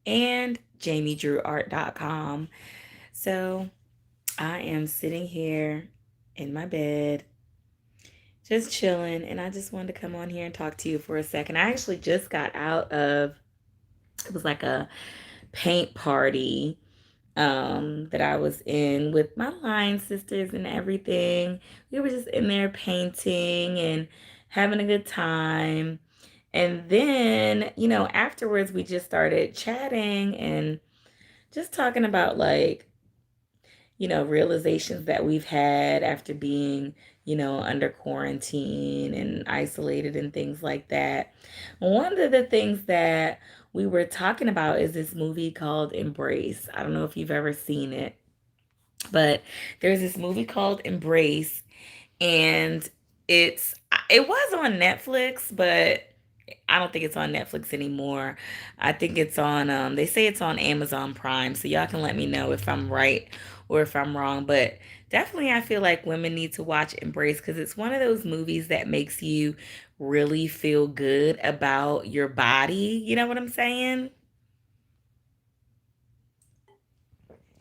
and jamiedrewart.com. So I am sitting here in my bed, just chilling, and I just wanted to come on here and talk to you for a second. I actually just got out of, it was like a paint party that I was in with my line sisters and everything. We were just in there painting and having a good time. And then, afterwards we just started chatting and just talking about like, realizations that we've had after being, under quarantine and isolated and things like that. One of the things that we were talking about is this movie called Embrace. I don't know if you've ever seen it, but there's this movie called Embrace, and it's it was on Netflix, but I don't think it's on Netflix anymore. I think it's on they say it's on Amazon Prime, so y'all can let me know if I'm right or if I'm wrong, but definitely I feel like women need to watch Embrace cuz it's one of those movies that makes you really feel good about your body, you know what I'm saying?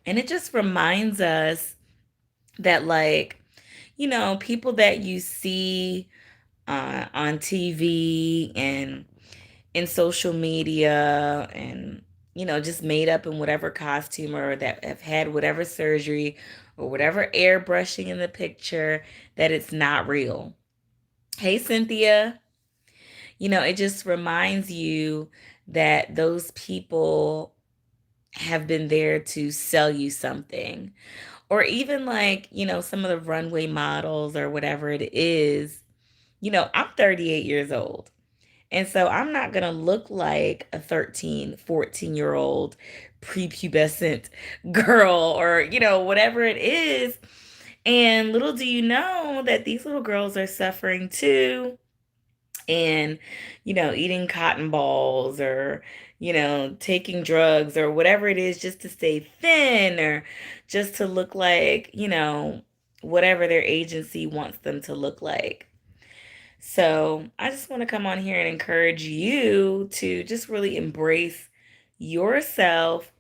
And it just reminds us that like, people that you see on TV and in social media and just made up in whatever costume or that have had whatever surgery or whatever airbrushing in the picture, that it's not real. Hey Cynthia, it just reminds you that those people have been there to sell you something. Or even like, some of the runway models or whatever it is. I'm 38 years old. And so I'm not going to look like a 13, 14-year old prepubescent girl or, whatever it is. And little do you know that these little girls are suffering too. And, eating cotton balls or, taking drugs or whatever it is just to stay thin or just to look like, whatever their agency wants them to look like. So I just want to come on here and encourage you to just really embrace yourself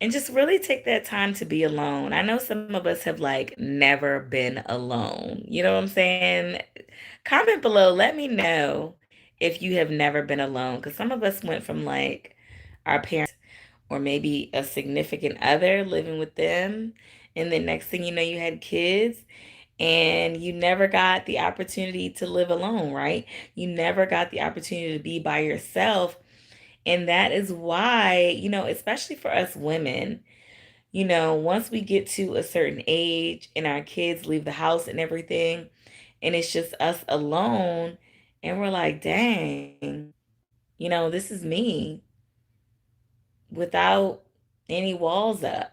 and just really take that time to be alone. I know some of us have like never been alone. You know what I'm saying? Comment below, let me know if you have never been alone. Because some of us went from like our parents or maybe a significant other living with them. And then next thing you know, you had kids and you never got the opportunity to live alone, right? You never got the opportunity to be by yourself. And that is why, especially for us women, once we get to a certain age and our kids leave the house and everything, and it's just us alone, and we're like, dang, this is me without any walls up.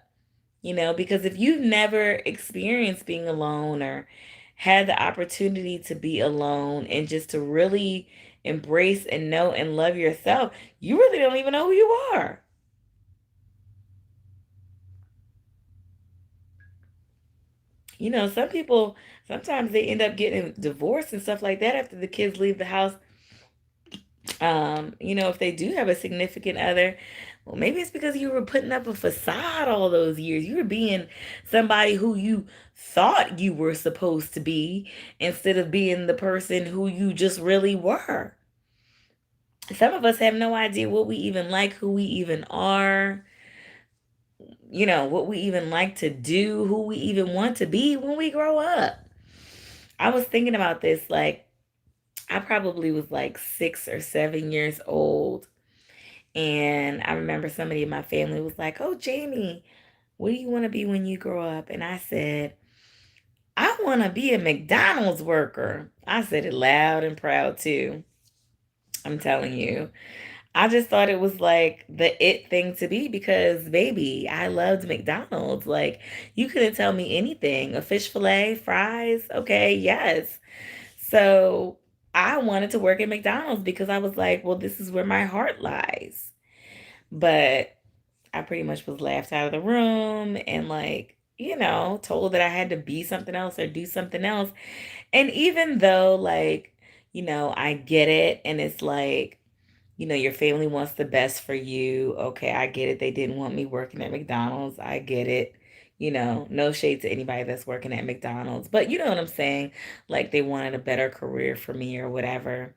Because if you've never experienced being alone or had the opportunity to be alone and just to really embrace and know and love yourself, you really don't even know who you are. Some people sometimes they end up getting divorced and stuff like that after the kids leave the house. If they do have a significant other, well, maybe it's because you were putting up a facade all those years. You were being somebody who you thought you were supposed to be instead of being the person who you just really were. Some of us have no idea what we even like, who we even are, what we even like to do, who we even want to be when we grow up. I was thinking about this, like, I probably was like 6 or 7 years old. And I remember somebody in my family was like, "Oh, Jamie, what do you want to be when you grow up?" And I said, "I want to be a McDonald's worker." I said it loud and proud too. I'm telling you. I just thought it was like the it thing to be because, baby, I loved McDonald's. Like, you couldn't tell me anything. A fish fillet, fries, okay, yes. So I wanted to work at McDonald's because I was like, well, this is where my heart lies. But I pretty much was laughed out of the room and like, told that I had to be something else or do something else. And even though like, I get it and it's like, Your family wants the best for you. Okay, I get it. They didn't want me working at McDonald's. I get it. No shade to anybody that's working at McDonald's, but you know what I'm saying? Like they wanted a better career for me or whatever.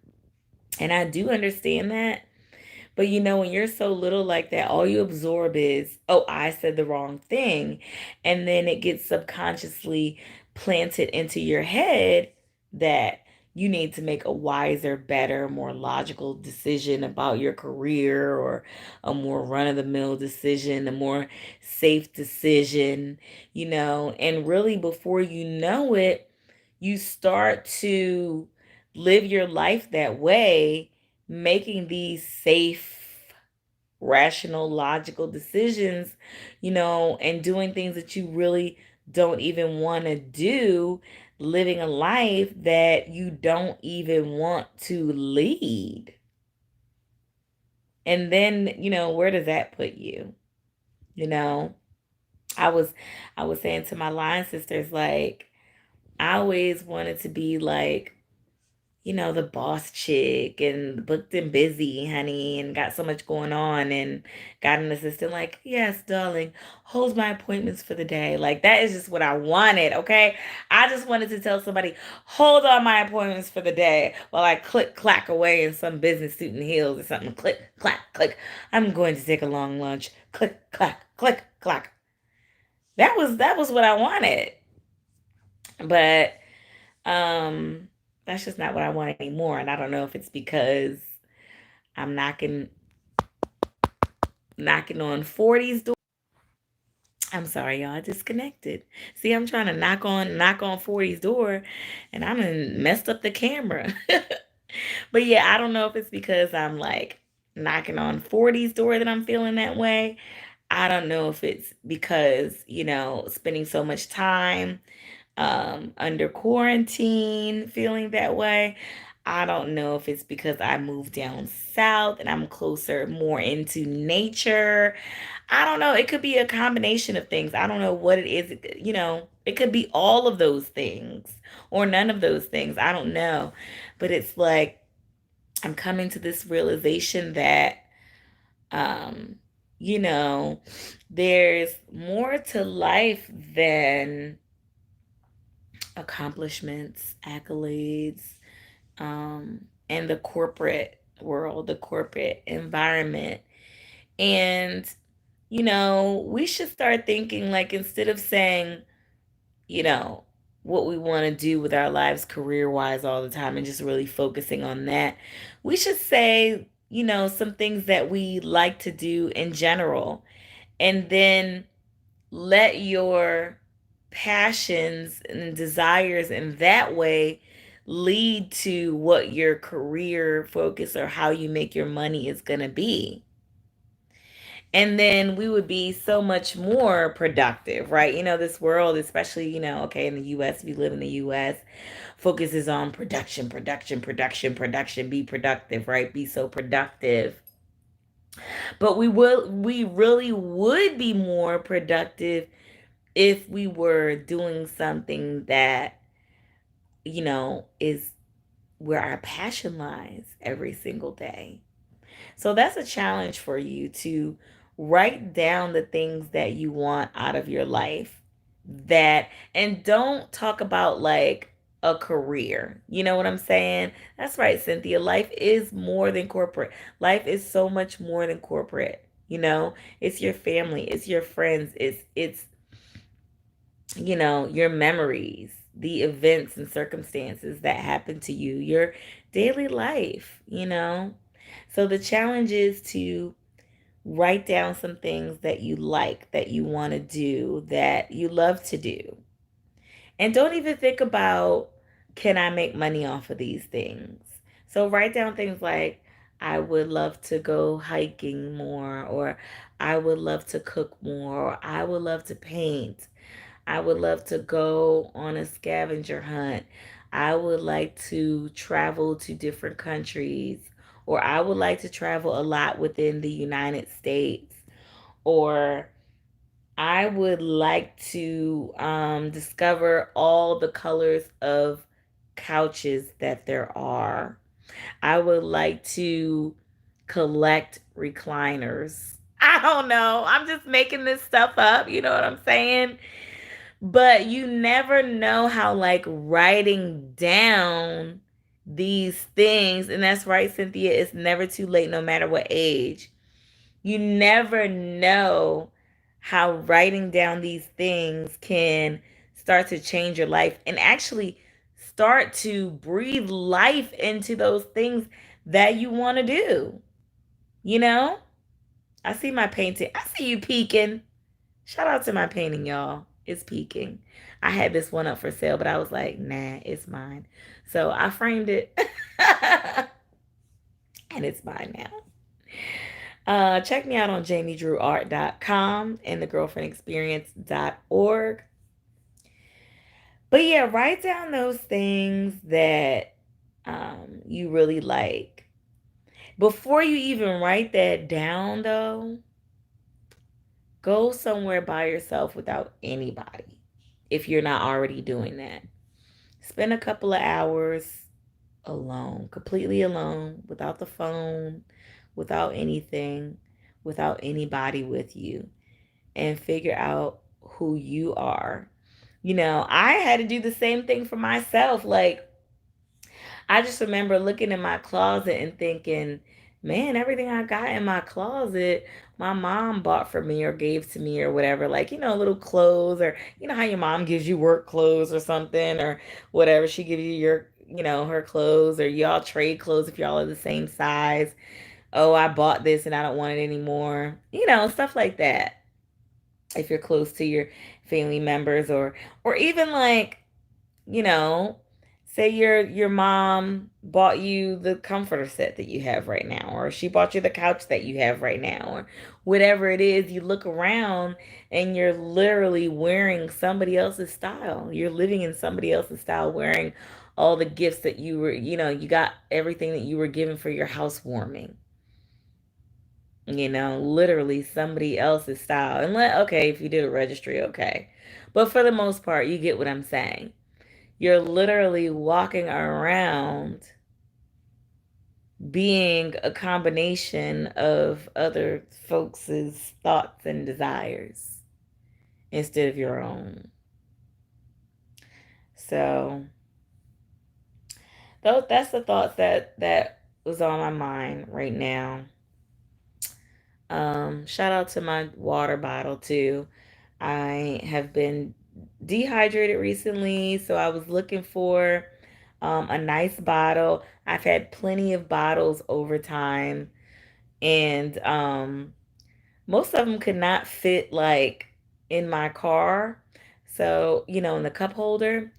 And I do understand that. But when you're so little like that, all you absorb is, oh, I said the wrong thing. And then it gets subconsciously planted into your head that you need to make a wiser, better, more logical decision about your career or a more run-of-the-mill decision, a more safe decision, and really before you know it, you start to live your life that way, making these safe, rational, logical decisions, and doing things that you really don't even want to do, living a life that you don't even want to lead. And then, where does that put you? You know, I was I was saying to my line sisters, like, I always wanted to be like the boss chick and booked and busy, honey, and got so much going on and got an assistant like, yes, darling, hold my appointments for the day. Like that is just what I wanted, okay? I just wanted to tell somebody, hold on my appointments for the day while I click clack away in some business suit and heels or something. Click, clack, click. I'm going to take a long lunch. Click, clack, click, clack. That was what I wanted. But that's just not what I want anymore. And I don't know if it's because I'm knocking on 40's door. I'm sorry, y'all, I disconnected. See, I'm trying to knock on 40's door and I done messed up the camera. But yeah, I don't know if it's because I'm like knocking on 40's door that I'm feeling that way. I don't know if it's because, spending so much time under quarantine feeling that way. I don't know if it's because I moved down south and I'm closer, more into nature. I don't know. It could be a combination of things. I don't know what it is. It could be all of those things or none of those things. I don't know. But it's like I'm coming to this realization that, um, you know, there's more to life than accomplishments, accolades, and the corporate world, the corporate environment. And, we should start thinking like instead of saying, you know, what we want to do with our lives career wise all the time and just really focusing on that, we should say, some things that we like to do in general. And then let your passions and desires in that way lead to what your career focus or how you make your money is going to be. And then we would be so much more productive, right? This world, especially, okay, in the US, we live in the US, focuses on production, production, production, production, be productive, right? Be so productive. But we really would be more productive if we were doing something that, is where our passion lies every single day. So that's a challenge for you to write down the things that you want out of your life and don't talk about like a career. You know what I'm saying? That's right, Cynthia. Life is more than corporate. Life is so much more than corporate. It's your family, it's your friends, it's your memories, the events and circumstances that happen to you, your daily life. So the challenge is to write down some things that you like, that you want to do, that you love to do. And don't even think about, can I make money off of these things? So write down things like, I would love to go hiking more, or I would love to cook more, or I would love to paint. I would love to go on a scavenger hunt. I would like to travel to different countries, or I would like to travel a lot within the United States, or I would like to discover all the colors of couches that there are. I would like to collect recliners. I don't know. I'm just making this stuff up. You know what I'm saying? But you never know how, like, writing down these things, and that's right, Cynthia, it's never too late, no matter what age. You never know how writing down these things can start to change your life and actually start to breathe life into those things that you want to do. You know? I see my painting. I see you peeking. Shout out to my painting, y'all. It's peaking. I had this one up for sale, but I was like, nah, it's mine. So I framed it. And it's mine now. Check me out on jamiedrewart.com and thegirlfriendexperience.org. But yeah, write down those things that you really like. Before you even write that down, though, go somewhere by yourself without anybody if you're not already doing that. Spend a couple of hours alone, completely alone, without the phone, without anything, without anybody with you, and figure out who you are. You know, I had to do the same thing for myself. Like, I just remember looking in my closet and thinking, man, everything I got in my closet, my mom bought for me or gave to me or whatever. Like, little clothes, or how your mom gives you work clothes or something, or whatever. She gives you her clothes, or y'all trade clothes if y'all are the same size. Oh, I bought this and I don't want it anymore. Stuff like that. If you're close to your family members, or even like, you know, say your mom bought you the comforter set that you have right now, or she bought you the couch that you have right now, or whatever it is, you look around and you're literally wearing somebody else's style. You're living in somebody else's style, wearing all the gifts that you got everything that you were given for your housewarming. Literally somebody else's style. And okay, if you did a registry, okay. But for the most part, you get what I'm saying. You're literally walking around being a combination of other folks' thoughts and desires instead of your own. So that's the thoughts that was on my mind right now. Shout out to my water bottle too. I have been dehydrated recently, so I was looking for a nice bottle. I've had plenty of bottles over time, and most of them could not fit like in my car. So, in the cup holder,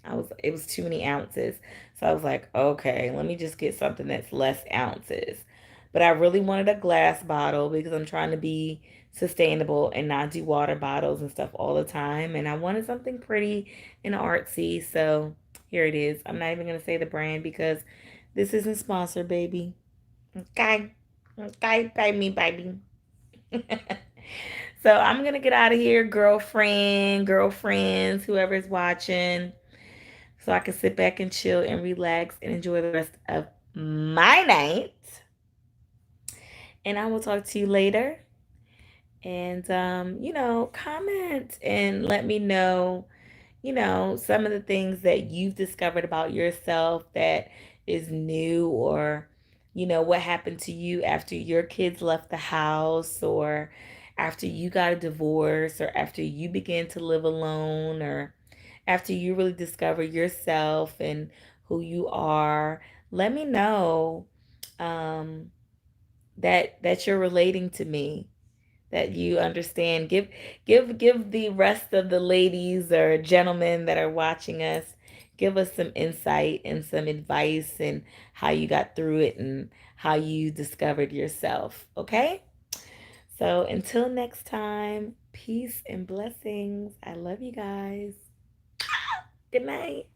it was too many ounces. So I was like, okay, let me just get something that's less ounces. But I really wanted a glass bottle because I'm trying to be sustainable and not do water bottles and stuff all the time. And I wanted something pretty and artsy. So here it is. I'm not even going to say the brand because this isn't sponsored, baby. Okay. Okay, pay me, baby. So I'm gonna get out of here, girlfriends, whoever's watching, so I can sit back and chill and relax and enjoy the rest of my night. And I will talk to you later. And comment and let me know, some of the things that you've discovered about yourself that is new, or, what happened to you after your kids left the house, or after you got a divorce, or after you began to live alone, or after you really discover yourself and who you are. Let me know that you're relating to me, that you understand. Give the rest of the ladies or gentlemen that are watching us, give us some insight and some advice and how you got through it and how you discovered yourself. Okay? So until next time, peace and blessings. I love you guys. Good night.